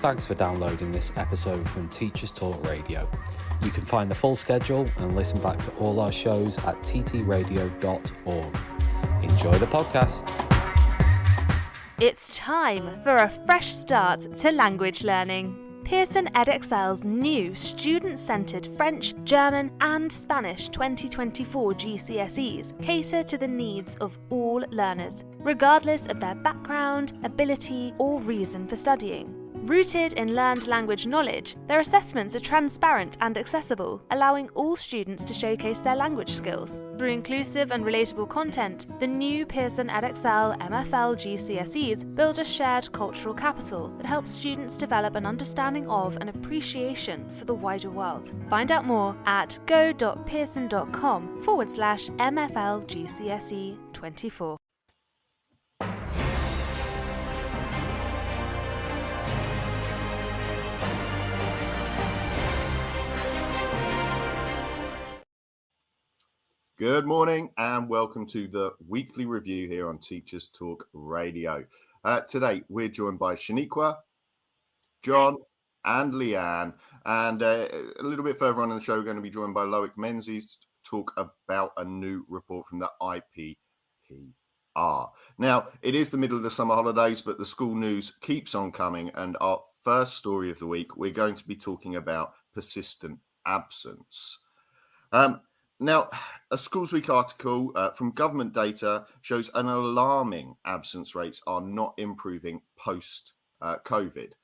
Thanks for downloading this episode from Teachers Talk Radio. You can find the full schedule and listen back to all our shows at ttradio.org. Enjoy the podcast. It's time for a fresh start to language learning. Pearson EdXL's new student-centred French, German and Spanish 2024 GCSEs cater to the needs of all learners, regardless of their background, ability or reason for studying. Rooted in learned language knowledge, their assessments are transparent and accessible, allowing all students to showcase their language skills. Through inclusive and relatable content, the new Pearson EdXL MFL GCSEs build a shared cultural capital that helps students develop an understanding of and appreciation for the wider world. Find out more at go.pearson.com/MFL GCSE 24. Good morning and welcome to the weekly review here on Teachers Talk Radio. Today we're joined by Shanique, John and Leanne, and a little bit further on in the show we're going to be joined by Loic Menzies to talk about a new report from the IPPR. Now, it is the middle of the summer holidays, but the school news keeps on coming, and our first story of the week, we're going to be talking about persistent absence. Now, a Schools Week article from government data shows an alarming absence rates are not improving post-COVID.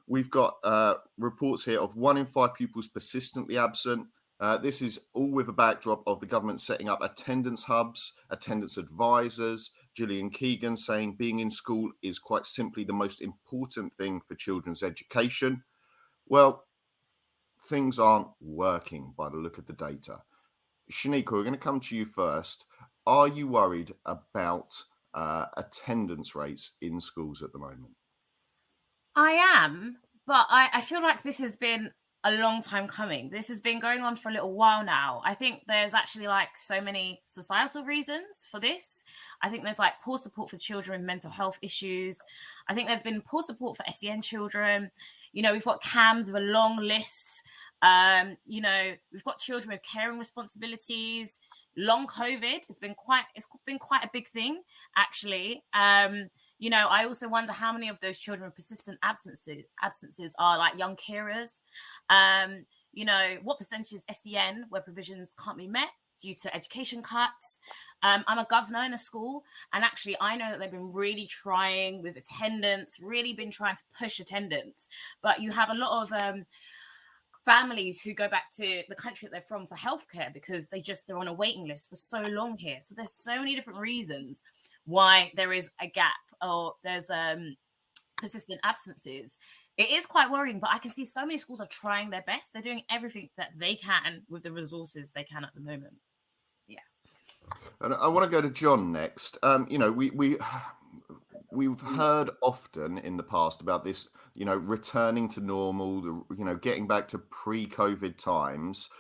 We've got reports here of 1 in 5 pupils persistently absent. This is all with a backdrop of the government setting up attendance hubs, attendance advisors. Gillian Keegan saying being in school is quite simply the most important thing for children's education. Well, things aren't working by the look of the data. Shanique, we're going to come to you first. Are you worried about attendance rates in schools at the moment? I am, but I feel like this has been a long time coming. This has been going on for a little while now. I think there's actually like so many societal reasons for this. I think there's like poor support for children with mental health issues. I think there's been poor support for SEN children. You know, we've got CAMS with a long list. We've got children with caring responsibilities. Long COVID has been quite a big thing, actually. I also wonder how many of those children with persistent absences are like young carers. What percentage is SEN where provisions can't be met due to education cuts. I'm a governor in a school, and actually I know that they've been really trying with attendance, really been trying to push attendance. But you have a lot of families who go back to the country that they're from for healthcare because they're on a waiting list for so long here. So there's so many different reasons why there is a gap or there's persistent absences. It is quite worrying, but I can see so many schools are trying their best. They're doing everything that they can with the resources they can at the moment. Yeah. And I want to go to John next. We've heard often in the past about this, returning to normal, getting back to pre-COVID times.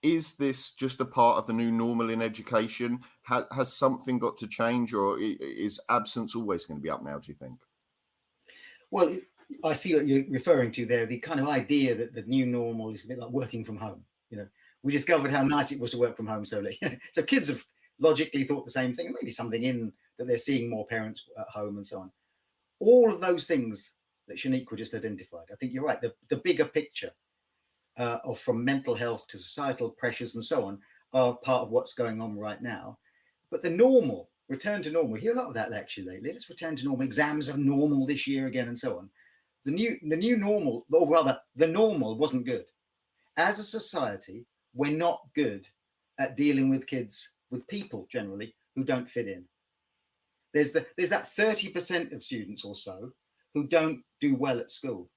Is this just a part of the new normal in education? Has something got to change, or is absence always going to be up now, do you think? Well, I see what you're referring to there, the kind of idea that the new normal is a bit like working from home. We discovered how nice it was to work from home so late. So kids have logically thought the same thing, and maybe something in that they're seeing more parents at home and so on. All of those things that Shanique just identified, I think you're right. The bigger picture of from mental health to societal pressures and so on are part of what's going on right now. But the normal, return to normal, we hear a lot of that lecture lately. Let's return to normal. Exams are normal this year again and so on. The new normal, or rather the normal wasn't good. As a society, we're not good at dealing with kids, with people generally, who don't fit in. There's that 30% of students or so who don't do well at school.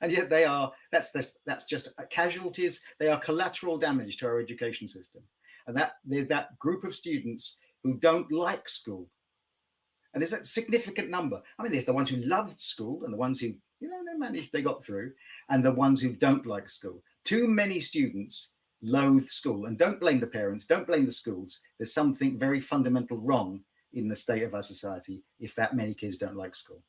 And yet that's just casualties. They are collateral damage to our education system. And there's that group of students who don't like school. And there's a significant number. I mean, there's the ones who loved school and the ones who, they got through, and the ones who don't like school. Too many students loathe school, and don't blame the parents, don't blame the schools. There's something very fundamental wrong in the state of our society if that many kids don't like school.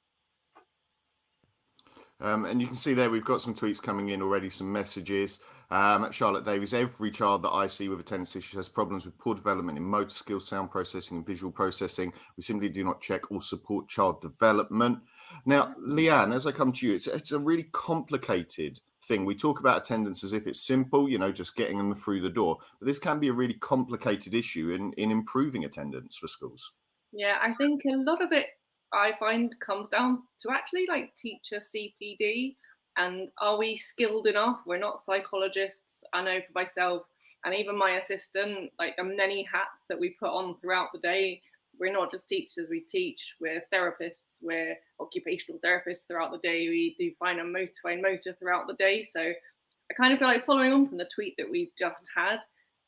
And you can see there we've got some tweets coming in already, some messages. Charlotte Davies, every child that I see with attendance issues has problems with poor development in motor skills, sound processing, and visual processing. We simply do not check or support child development. Now, Leanne, as I come to you, it's a really complicated thing. We talk about attendance as if it's simple, just getting them through the door. But this can be a really complicated issue in improving attendance for schools. Yeah, I think a lot of it I find comes down to actually like teacher CPD and are we skilled enough? We're not psychologists. I know for myself and even my assistant, like the many hats that we put on throughout the day. We're not just teachers, we teach, we're therapists, we're occupational therapists throughout the day. We do fine motor throughout the day. So I kind of feel like following on from the tweet that we've just had,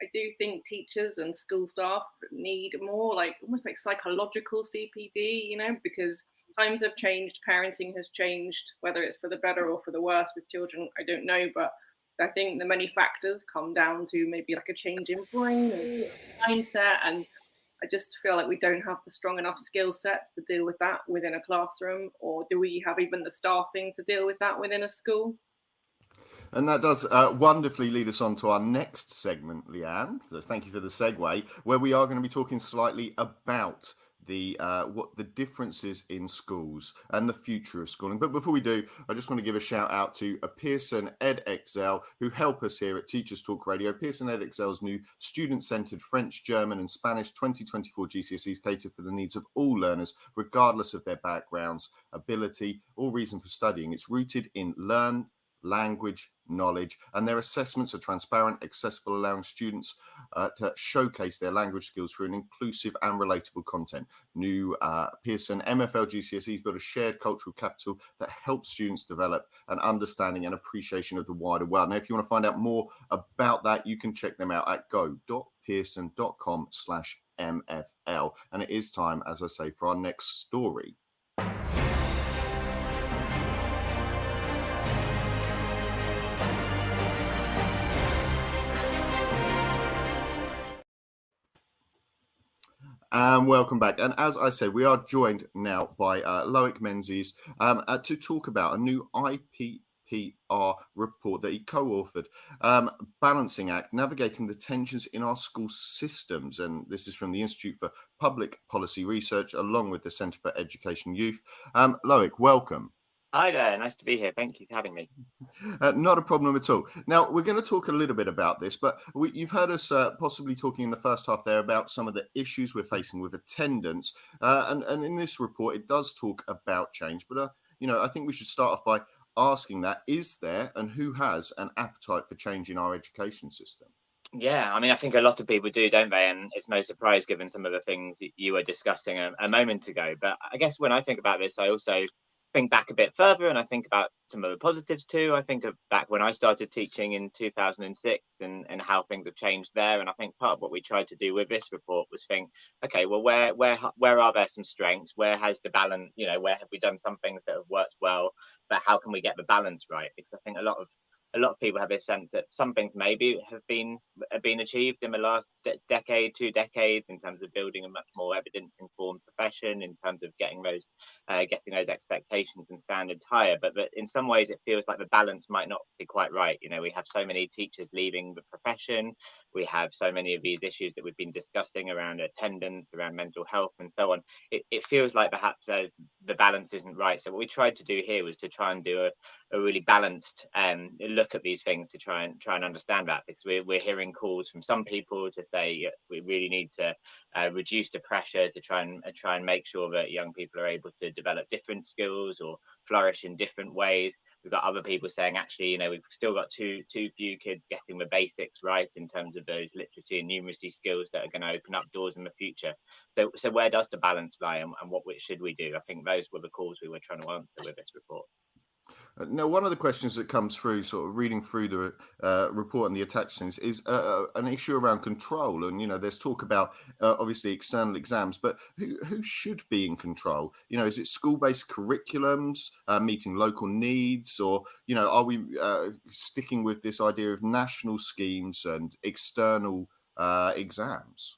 I do think teachers and school staff need more like almost like psychological CPD, because times have changed, parenting has changed, whether it's for the better or for the worse with children, I don't know. But I think the many factors come down to maybe like a change in brain and mindset. And I just feel like we don't have the strong enough skill sets to deal with that within a classroom, or do we have even the staffing to deal with that within a school? And that does wonderfully lead us on to our next segment, Leanne. So thank you for the segue, where we are going to be talking slightly about what the differences in schools and the future of schooling. But before we do, I just want to give a shout out to Pearson EdXL, who help us here at Teachers Talk Radio. Pearson EdXL's new student-centered French, German and Spanish 2024 GCSEs cater for the needs of all learners, regardless of their backgrounds, ability or reason for studying. It's rooted in language, knowledge, and their assessments are transparent, accessible, allowing students to showcase their language skills through an inclusive and relatable content. New Pearson MFL GCSEs build a shared cultural capital that helps students develop an understanding and appreciation of the wider world. Now, if you want to find out more about that, you can check them out at go.pearson.com/MFL. And it is time, as I say, for our next story. And welcome back. And as I said, we are joined now by Loic Menzies to talk about a new IPPR report that he co-authored, Balancing Act, Navigating the Tensions in Our School Systems. And this is from the Institute for Public Policy Research, along with the Centre for Education Youth. Loic, welcome. Hi there, nice to be here. Thank you for having me. Not a problem at all. Now, we're going to talk a little bit about this, but you've heard us possibly talking in the first half there about some of the issues we're facing with attendance. And in this report, it does talk about change. But, I think we should start off by asking that, is there and who has an appetite for change in our education system? Yeah, I think a lot of people do, don't they? And it's no surprise given some of the things you were discussing a moment ago. But I guess when I think about this, I also think back a bit further and I think about some of the positives too. I think of back when I started teaching in 2006 and how things have changed there. And I think part of what we tried to do with this report was think, okay, well, where are there some strengths? Where has the balance, where have we done some things that have worked well, but how can we get the balance right? Because I think a lot of people have this sense that some things maybe have been achieved in the last decade, 2 decades, in terms of building a much more evidence-informed profession, in terms of getting those expectations and standards higher. But in some ways, it feels like the balance might not be quite right. We have so many teachers leaving the profession. We have so many of these issues that we've been discussing around attendance, around mental health, and so on. It feels like perhaps the balance isn't right. So what we tried to do here was to try and do a really balanced look at these things to try and understand that, because we're hearing calls from some people to say we really need to reduce the pressure to try and make sure that young people are able to develop different skills or flourish in different ways. We've got other people saying actually, we've still got too few kids getting the basics right in terms of those literacy and numeracy skills that are going to open up doors in the future. So where does the balance lie, and what should we do? I think those were the calls we were trying to answer with this report. Now, one of the questions that comes through, sort of reading through the report and the attached things, is an issue around control. And, there's talk about, obviously, external exams, but who should be in control? Is it school-based curriculums, meeting local needs, or, are we sticking with this idea of national schemes and external exams?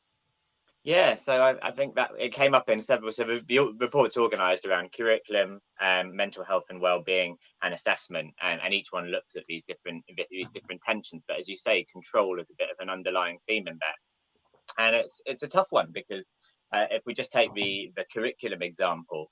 Yeah, so I think that it came up in several. So the reports organised around curriculum, mental health and well-being, and assessment, and each one looks at these different tensions. But as you say, control is a bit of an underlying theme in there, and it's a tough one because if we just take the curriculum example,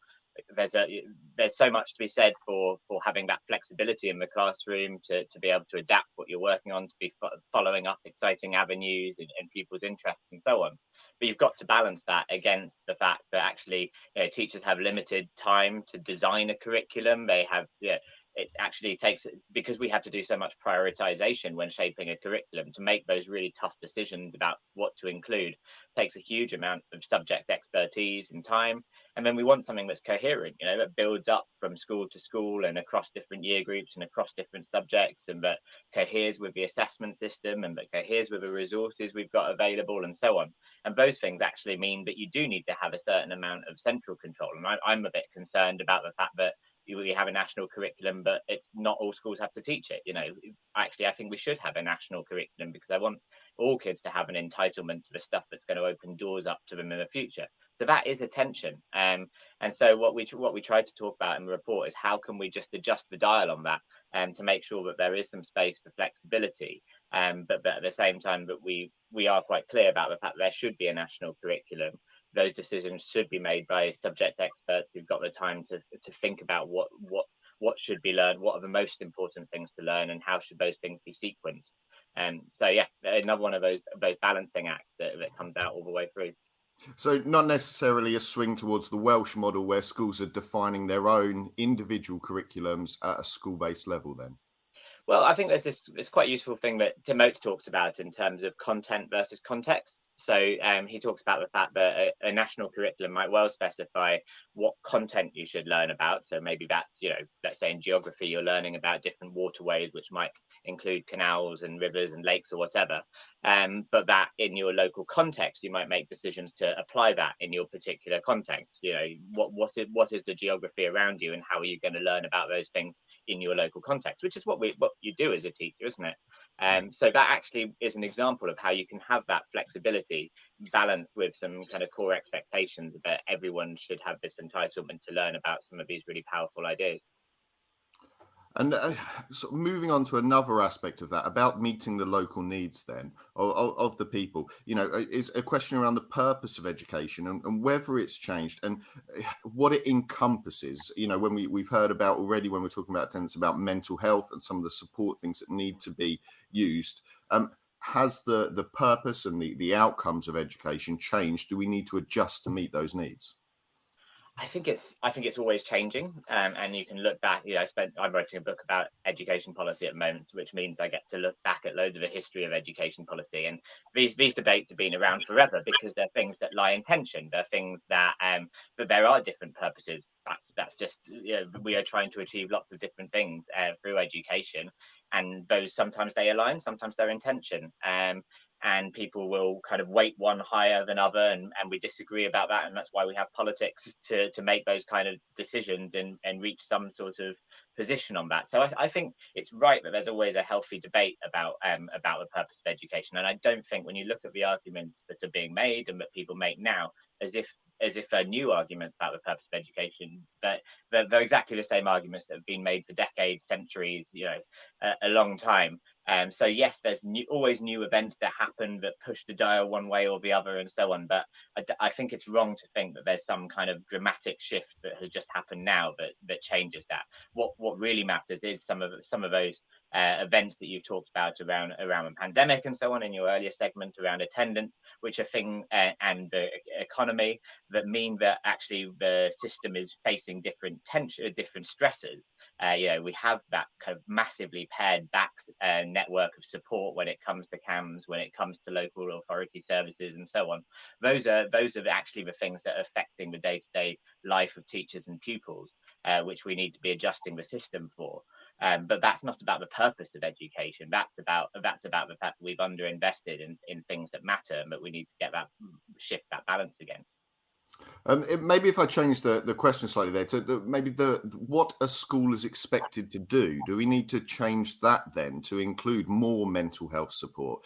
there's so much to be said for having that flexibility in the classroom to be able to adapt what you're working on, to be following up exciting avenues and people's interests and so on. But you've got to balance that against the fact that actually, teachers have limited time to design a curriculum. They have, it actually takes, because we have to do so much prioritization when shaping a curriculum, to make those really tough decisions about what to include takes a huge amount of subject expertise and time. And then we want something that's coherent, that builds up from school to school and across different year groups and across different subjects, and that coheres with the assessment system and that coheres with the resources we've got available and so on. And those things actually mean that you do need to have a certain amount of central control. And I'm a bit concerned about the fact that we have a national curriculum, but it's not all schools have to teach it. Actually, I think we should have a national curriculum because I want all kids to have an entitlement to the stuff that's going to open doors up to them in the future. So that is a tension. And so what we try to talk about in the report is how can we just adjust the dial on that to make sure that there is some space for flexibility, but at the same time that we are quite clear about the fact that there should be a national curriculum. Those decisions should be made by subject experts who've got the time to think about what should be learned, what are the most important things to learn, and how should those things be sequenced. So yeah, another one of those balancing acts that comes out all the way through. So not necessarily a swing towards the Welsh model where schools are defining their own individual curriculums at a school-based level then? Well, I think there's this quite useful thing that Tim Oates talks about in terms of content versus context. So he talks about the fact that a national curriculum might well specify what content you should learn about. So maybe that's, let's say in geography, you're learning about different waterways, which might include canals and rivers and lakes or whatever. But that in your local context, you might make decisions to apply that in your particular context. What is the geography around you and how are you going to learn about those things in your local context, which is what you do as a teacher, isn't it? So that actually is an example of how you can have that flexibility balanced with some kind of core expectations that everyone should have this entitlement to learn about some of these really powerful ideas. And so moving on to another aspect of that, about meeting the local needs then of the people, is a question around the purpose of education and whether it's changed and what it encompasses. When we've heard about already, when we're talking about attendance, about mental health and some of the support things that need to be used. Has the purpose and the outcomes of education changed? Do we need to adjust to meet those needs? I think it's always changing, and you can look back. I'm writing a book about education policy at the moment, which means I get to look back at loads of the history of education policy. And these debates have been around forever because they're things that lie in tension. They're things that there are different purposes. That's just we are trying to achieve lots of different things through education, and those sometimes they align, sometimes they're in tension. And people will kind of weight one higher than other, and we disagree about that, and that's why we have politics to make those kind of decisions and reach some sort of position on that. So I think it's right that there's always a healthy debate about the purpose of education, and I don't think when you look at the arguments that are being made and that people make now as if they're new arguments about the purpose of education, that they're exactly the same arguments that have been made for decades, centuries, a long time. So yes, there's always new events that happen that push the dial one way or the other and so on. But I think it's wrong to think that there's some kind of dramatic shift that has just happened now that changes that. What really matters is some of those events that you've talked about around the pandemic and so on in your earlier segment around attendance, which are and the economy, that mean that actually the system is facing different stresses. We have that kind of massively pared back network of support when it comes to CAMS, when it comes to local authority services and so on. Those are actually the things that are affecting the day-to-day life of teachers and pupils, which we need to be adjusting the system for. But that's not about the purpose of education. That's about the fact that we've underinvested in things that matter, and that we need to shift that balance again. Maybe if I change the question slightly there to maybe what a school is expected to do. Do we need to change that then to include more mental health support?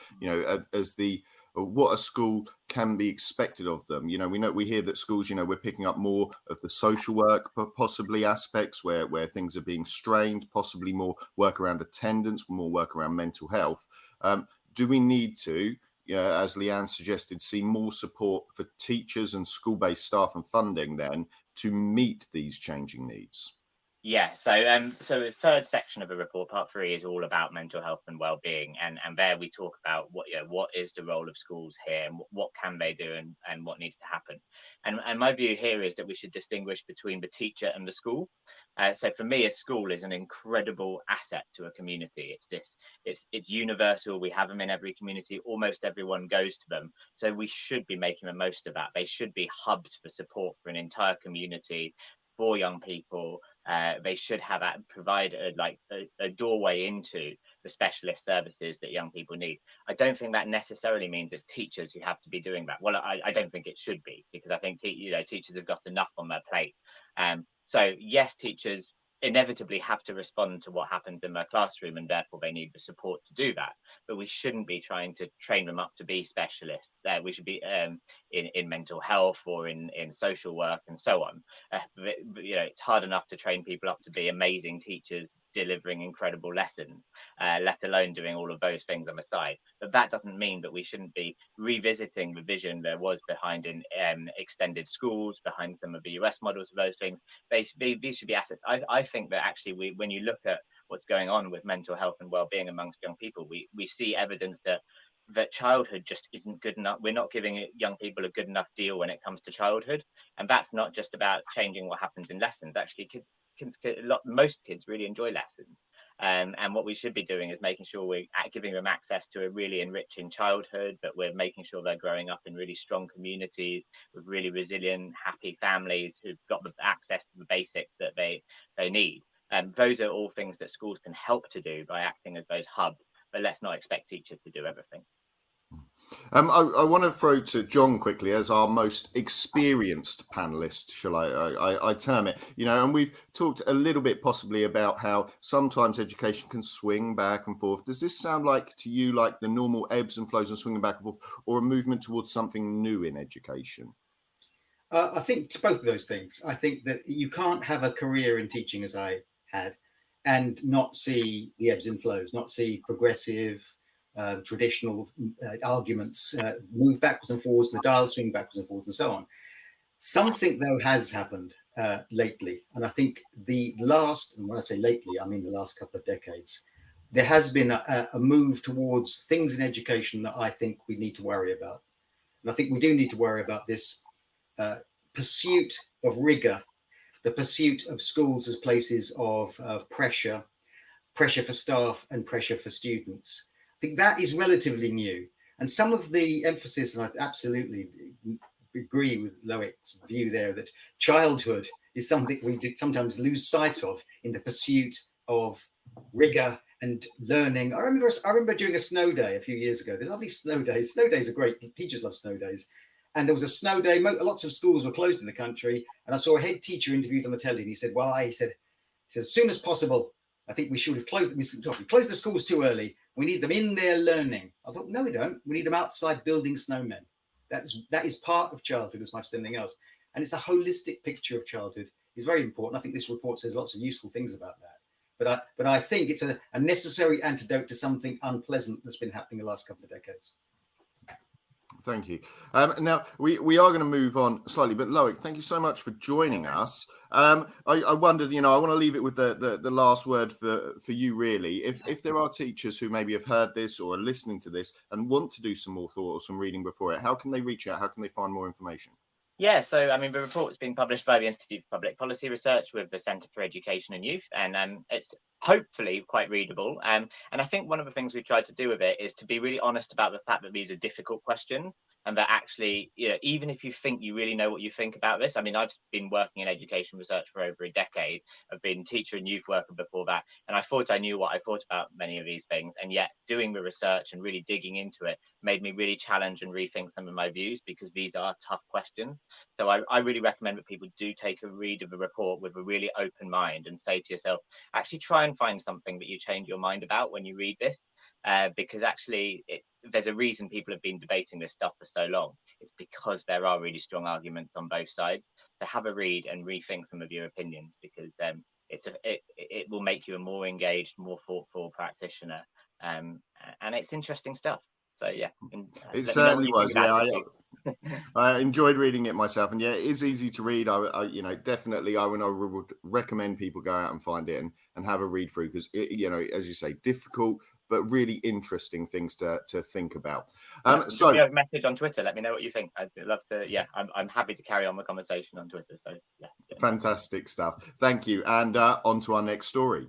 As the what a school can be expected of them. We hear that schools, we're picking up more of the social work, possibly aspects where things are being strained, possibly more work around attendance, more work around mental health. Do we need to, as Leanne suggested, see more support for teachers and school-based staff and funding then to meet these changing needs? Yeah, so the third section of the report, part 3, is all about mental health and well-being, and there we talk about what is the role of schools here, and what can they do, and what needs to happen. And my view here is that we should distinguish between the teacher and the school. So for me, a school is an incredible asset to a community. It's universal. We have them in every community. Almost everyone goes to them. So we should be making the most of that. They should be hubs for support for an entire community, for young people. They should provide a doorway into the specialist services that young people need. I don't think that necessarily means it's teachers who have to be doing that. Well, I don't think it should be, because I think teachers have got enough on their plate. So yes, teachers inevitably have to respond to what happens in their classroom, and therefore they need the support to do that. But we shouldn't be trying to train them up to be specialists. We should be in mental health or in social work and so on. But, it's hard enough to train people up to be amazing teachers delivering incredible lessons, let alone doing all of those things on the side. But that doesn't mean that we shouldn't be revisiting the vision there was behind extended schools, behind some of the US models of those things. These should be assets. I think that actually when you look at what's going on with mental health and well-being amongst young people, we see evidence that childhood just isn't good enough. We're not giving young people a good enough deal when it comes to childhood, and that's not just about changing what happens in lessons. Actually, most kids really enjoy lessons, and what we should be doing is making sure we're giving them access to a really enriching childhood, but we're making sure they're growing up in really strong communities with really resilient, happy families who've got the access to the basics that they need. And those are all things that schools can help to do by acting as those hubs. But let's not expect teachers to do everything. I want to throw to John quickly as our most experienced panelist, shall I term it? And we've talked a little bit possibly about how sometimes education can swing back and forth. Does this sound like to you like the normal ebbs and flows and swinging back and forth, or a movement towards something new in education? I think it's both of those things. I think that you can't have a career in teaching as I had and not see the ebbs and flows, not see progressive, traditional arguments move backwards and forwards, the dial swing backwards and forwards and so on. Something, though, has happened lately. And I think and when I say lately, I mean the last couple of decades, there has been a move towards things in education that I think we need to worry about. And I think we do need to worry about this pursuit of rigor, the pursuit of schools as places of pressure for staff and pressure for students. I think that is relatively new. And some of the emphasis, and I absolutely agree with Loic's view there, that childhood is something we did sometimes lose sight of in the pursuit of rigor and learning. I remember during a snow day a few years ago, the lovely snow days. Snow days are great. Teachers love snow days. And there was a snow day. Lots of schools were closed in the country. And I saw a head teacher interviewed on the telly. And he said, he said, as soon as possible, I think we should have closed the schools too early. We need them in there learning. I thought, no, we don't. We need them outside building snowmen. That is part of childhood as much as anything else. And it's a holistic picture of childhood. It's very important. I think this report says lots of useful things about that. But I think it's a necessary antidote to something unpleasant that's been happening the last couple of decades. Thank you. Now, we are going to move on slightly, but Loic, thank you so much for joining us. I wondered, I want to leave it with the last word for you, really. If there are teachers who maybe have heard this or are listening to this and want to do some more thought or some reading before it, how can they reach out? How can they find more information? Yeah, so the report's been published by the Institute for Public Policy Research with the Centre for Education and Youth, and it's hopefully quite readable. And I think one of the things we've tried to do with it is to be really honest about the fact that these are difficult questions, and that actually, even if you think you really know what you think about this, I've been working in education research for over a decade. I've been teacher and youth worker before that, and I thought I knew what I thought about many of these things, and yet doing the research and really digging into it made me really challenge and rethink some of my views, because these are tough questions. So I really recommend that people do take a read of the report with a really open mind and say to yourself, actually try and find something that you change your mind about when you read this. because actually there's a reason people have been debating this stuff for so long. It's because there are really strong arguments on both sides. So have a read and rethink some of your opinions, because it will make you a more engaged, more thoughtful practitioner, and it's interesting stuff. So yeah, it certainly was. Yeah, I enjoyed reading it myself, and yeah, it is easy to read. I definitely, I would recommend people go out and find it and have a read through, because as you say, difficult but really interesting things to think about. So we have a message on Twitter. Let me know what you think. I'd love to. Yeah, I'm happy to carry on the conversation on Twitter. So yeah. Fantastic stuff. Thank you. And on to our next story.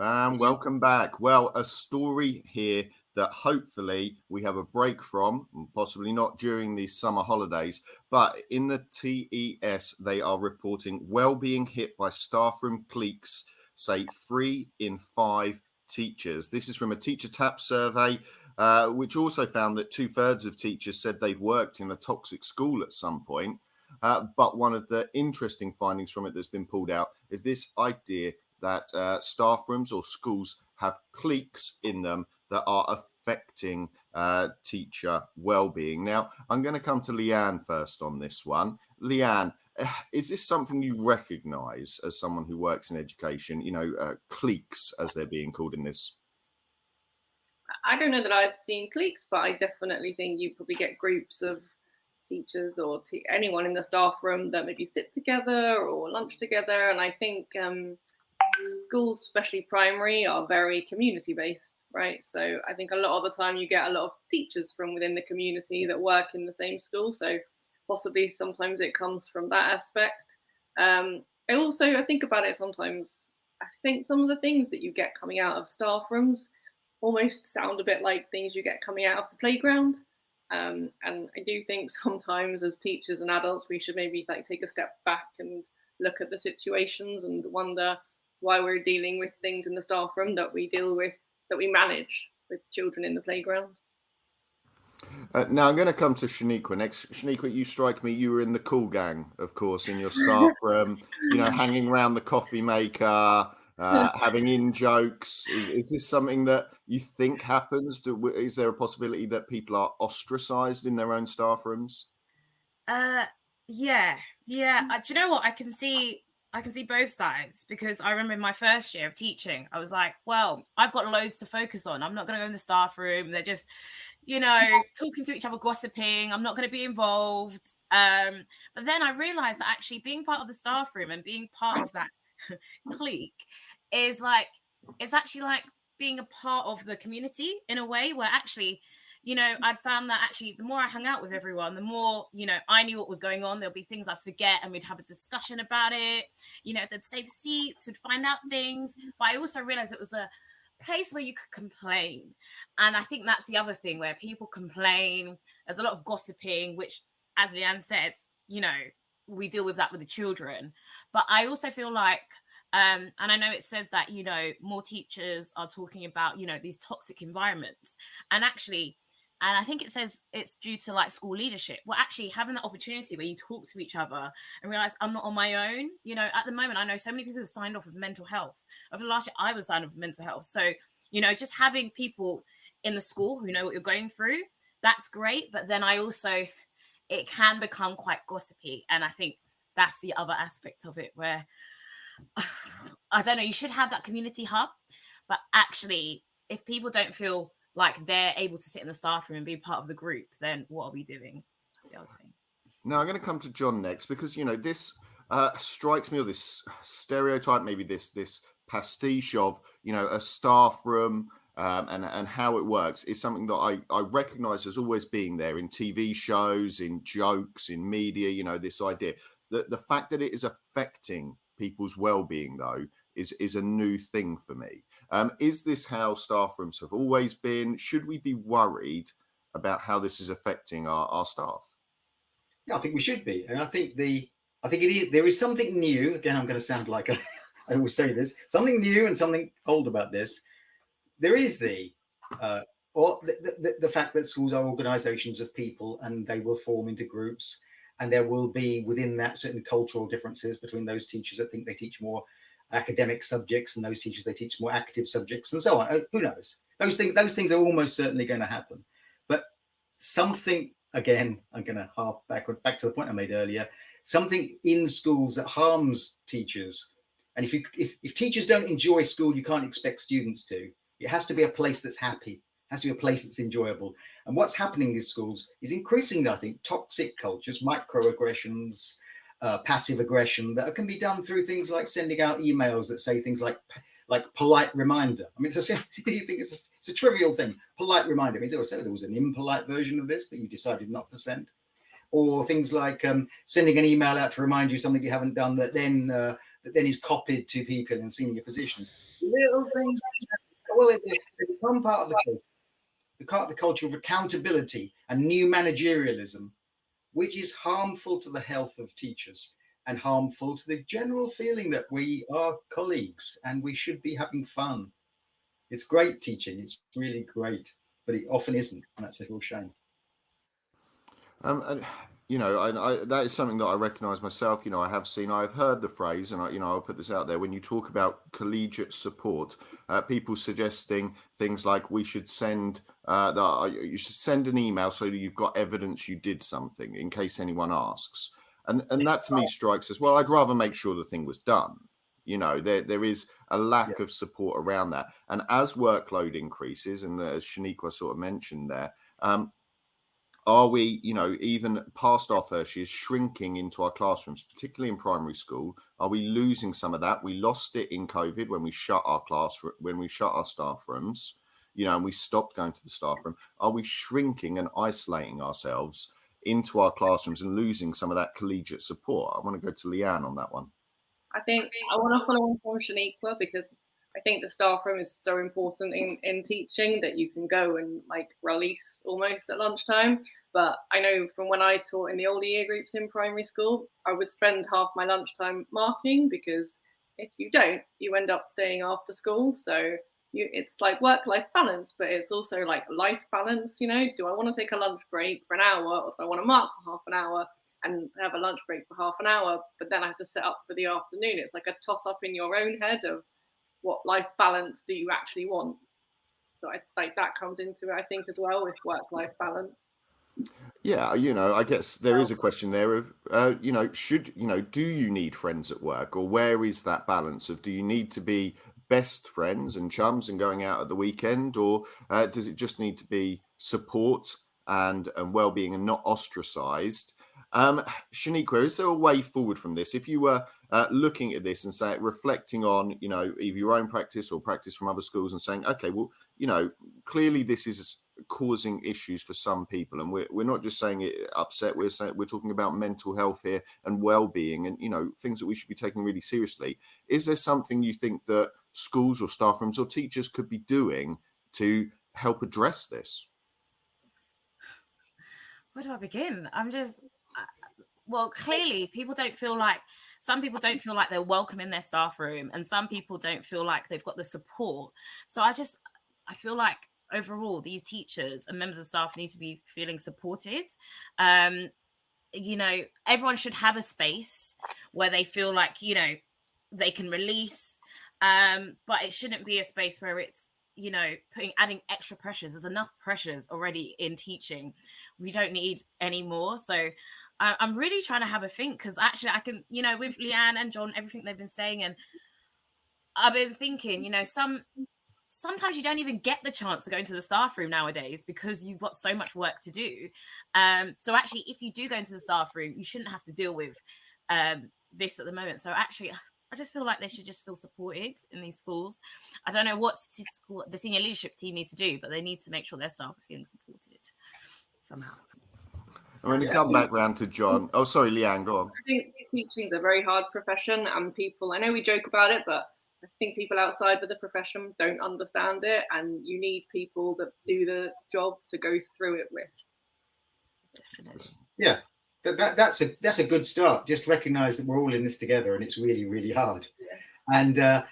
And welcome back. Well, a story here that hopefully we have a break from, possibly not during these summer holidays, but in the TES, they are reporting well-being hit by staffroom cliques, say 3 in 5 teachers. This is from a teacher tap survey, which also found that 2/3 of teachers said they've worked in a toxic school at some point. But one of the interesting findings from it that's been pulled out is this idea that staff rooms or schools have cliques in them that are affecting teacher well-being. Now, I'm going to come to Leanne first on this one. Leanne, is this something you recognise as someone who works in education, cliques as they're being called in this? I don't know that I've seen cliques, but I definitely think you probably get groups of teachers or anyone in the staff room that maybe sit together or lunch together. And I think schools, especially primary, are very community based, right? So I think a lot of the time you get a lot of teachers from within the community that work in the same school. So possibly sometimes it comes from that aspect. I think about it sometimes. I think some of the things that you get coming out of staff rooms almost sound a bit like things you get coming out of the playground. And I do think sometimes as teachers and adults, we should maybe take a step back and look at the situations and wonder why we're dealing with things in the staff room that we manage with children in the playground. Now I'm going to come to Shanique next. Shanique, you strike me, you were in the cool gang, of course, in your staff room, hanging around the coffee maker, having in jokes. Is this something that you think happens? Is there a possibility that people are ostracized in their own staff rooms? Yeah. Do you know what? I can see both sides, because I remember in my first year of teaching, I was like, well, I've got loads to focus on. I'm not going to go in the staff room. They're just, talking to each other, gossiping. I'm not going to be involved. But then I realized that actually being part of the staff room and being part of that clique is it's actually like being a part of the community in a way where actually, I'd found that actually the more I hung out with everyone, the more, I knew what was going on. There'll be things I forget and we'd have a discussion about it. They'd save seats, we'd find out things. But I also realized it was a place where you could complain. And I think that's the other thing, where people complain. There's a lot of gossiping, which, as Leanne said, we deal with that with the children. But I also feel like, and I know it says that, more teachers are talking about, these toxic environments. And actually, and I think it says it's due to school leadership. Well, actually having that opportunity where you talk to each other and realize I'm not on my own. At the moment, I know so many people have signed off with mental health. Over the last year, I was signed off with mental health. So, just having people in the school who know what you're going through, that's great. But then it can become quite gossipy. And I think that's the other aspect of it, where I don't know, you should have that community hub, but actually, if people don't feel like they're able to sit in the staff room and be part of the group, then what are we doing? That's the other thing. Now I'm going to come to John next, because this strikes me, or this stereotype, maybe this pastiche of a staff room and how it works is something that I recognise as always being there in TV shows, in jokes, in media. This idea that the fact that it is affecting people's well-being, though, is a new thing for me. Is this how staff rooms have always been? Should we be worried about how this is affecting our staff? Yeah, I think we should be, and I think there is something new. Again, I'm going to sound like I always say this: something new and something old about this. There is the or the fact that schools are organizations of people and they will form into groups, and there will be within that certain cultural differences between those teachers that think they teach more academic subjects and those teachers they teach more active subjects, and so on. Who knows? Those things are almost certainly going to happen. But something, again, I'm going to harp back to the point I made earlier, something in schools that harms teachers. And if teachers don't enjoy school, you can't expect students to. It has to be a place that's happy. It has to be a place that's enjoyable. And what's happening in schools is increasingly, I think, toxic cultures, microaggressions, passive aggression that can be done through things like sending out emails that say things like polite reminder. I mean, you think it's a trivial thing. Polite reminder means there was an impolite version of this that you decided not to send, or things like sending an email out to remind you something you haven't done that then is copied to people in senior positions. Little things. Well, they become part of the culture of accountability and new managerialism, which is harmful to the health of teachers and harmful to the general feeling that we are colleagues and we should be having fun. It's great teaching, it's really great, but it often isn't, and that's a real shame. And I that is something that I recognise myself. I've heard the phrase, and I'll put this out there. When you talk about collegiate support, people suggesting things like we should send you should send an email so that you've got evidence you did something in case anyone asks, and that to me strikes as well. I'd rather make sure the thing was done. There is a lack of support around that, and as workload increases, and as Shanique sort of mentioned there. Are we, even past our first years, shrinking into our classrooms, particularly in primary school? Are we losing some of that? We lost it in COVID when we shut our staff rooms, and we stopped going to the staff room. Are we shrinking and isolating ourselves into our classrooms and losing some of that collegiate support? I want to go to Leanne on that one. I think I want to follow on from Shanique because I think the staff room is so important in teaching that you can go and release almost at lunchtime. But I know from when I taught in the older year groups in primary school, I would spend half my lunchtime marking, because if you don't, you end up staying after school. So it's like work-life balance, but it's also like life balance. Do I want to take a lunch break for an hour, or do I want to mark for half an hour and have a lunch break for half an hour, but then I have to set up for the afternoon? It's like a toss-up in your own head of what life balance do you actually want. So that comes into it, I think, as well, with work-life balance. Yeah, I guess there is a question there of, do you need friends at work, or where is that balance of, do you need to be best friends and chums and going out at the weekend, or does it just need to be support and well-being and not ostracized? Shanique, is there a way forward from this? If you were looking at this and reflecting on, either your own practice or practice from other schools, and saying, okay, well, clearly this is causing issues for some people, and we're not just saying it upset. We're talking about mental health here and well-being, and things that we should be taking really seriously. Is there something you think that schools or staff rooms or teachers could be doing to help address this? Where do I begin? Well, clearly some people don't feel like they're welcome in their staff room, and some people don't feel like they've got the support. So I feel like overall these teachers and members of staff need to be feeling supported. Everyone should have a space where they feel like, they can release, but it shouldn't be a space where it's, adding extra pressures. There's enough pressures already in teaching. We don't need any more. So I'm really trying to have a think, because actually I can, with Leanne and John, everything they've been saying, and I've been thinking, sometimes you don't even get the chance to go into the staff room nowadays because you've got so much work to do. So actually, if you do go into the staff room, you shouldn't have to deal with this at the moment. So actually, I just feel like they should just feel supported in these schools. I don't know what the senior leadership team need to do, but they need to make sure their staff are feeling supported somehow. I'm going to come back round to John. Oh, sorry, Leanne, go on. I think teaching is a very hard profession, and people, I know we joke about it, but I think people outside of the profession don't understand it, and you need people that do the job to go through it with. Definitely. Yeah, that's a good start. Just recognise that we're all in this together, and it's really, really hard. Yeah. And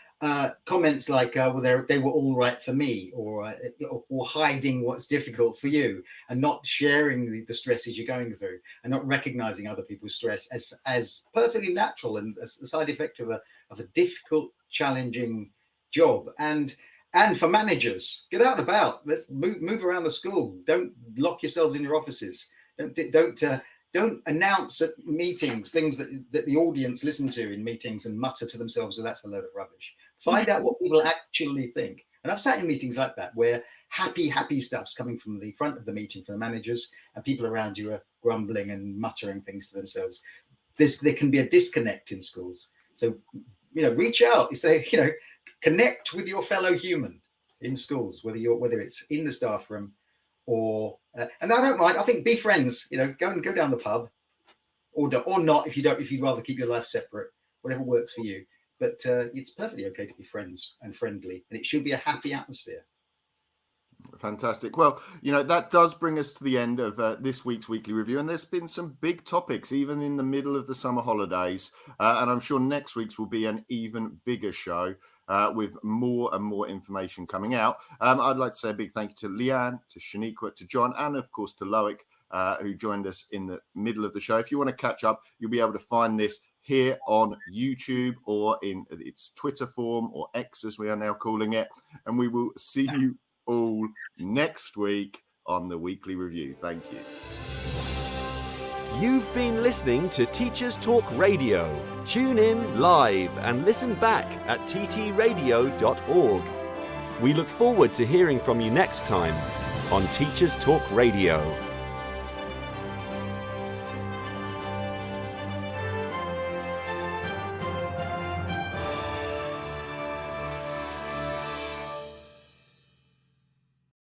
comments like, well, they were all right for me, or hiding what's difficult for you, and not sharing the stresses you're going through, and not recognizing other people's stress as perfectly natural and as a side effect of a difficult, challenging job. And for managers, get out and about. Let's move around the school. Don't lock yourselves in your offices. Don't announce at meetings things that the audience listen to in meetings and mutter to themselves, so that's a load of rubbish. Find out what people actually think. And I've sat in meetings like that where happy stuff's coming from the front of the meeting for the managers, and people around you are grumbling and muttering things to themselves. There can be a disconnect in schools. So, reach out. You say, connect with your fellow human in schools, whether it's in the staff room or and I don't mind. I think be friends. Go down the pub, or not if you'd rather keep your life separate. Whatever works for you. But it's perfectly okay to be friends and friendly, and it should be a happy atmosphere. Fantastic. Well, that does bring us to the end of this week's weekly review, and there's been some big topics even in the middle of the summer holidays, and I'm sure next week's will be an even bigger show with more and more information coming out. I'd like to say a big thank you to Leanne, to Shanique, to John, and of course to Loic, who joined us in the middle of the show. If you want to catch up, you'll be able to find this here on YouTube or in its Twitter form, or X as we are now calling it, and we will see you all next week on the weekly review. Thank you. You've been listening to Teachers Talk Radio. Tune in live and listen back at ttradio.org. We look forward to hearing from you next time on Teachers Talk Radio.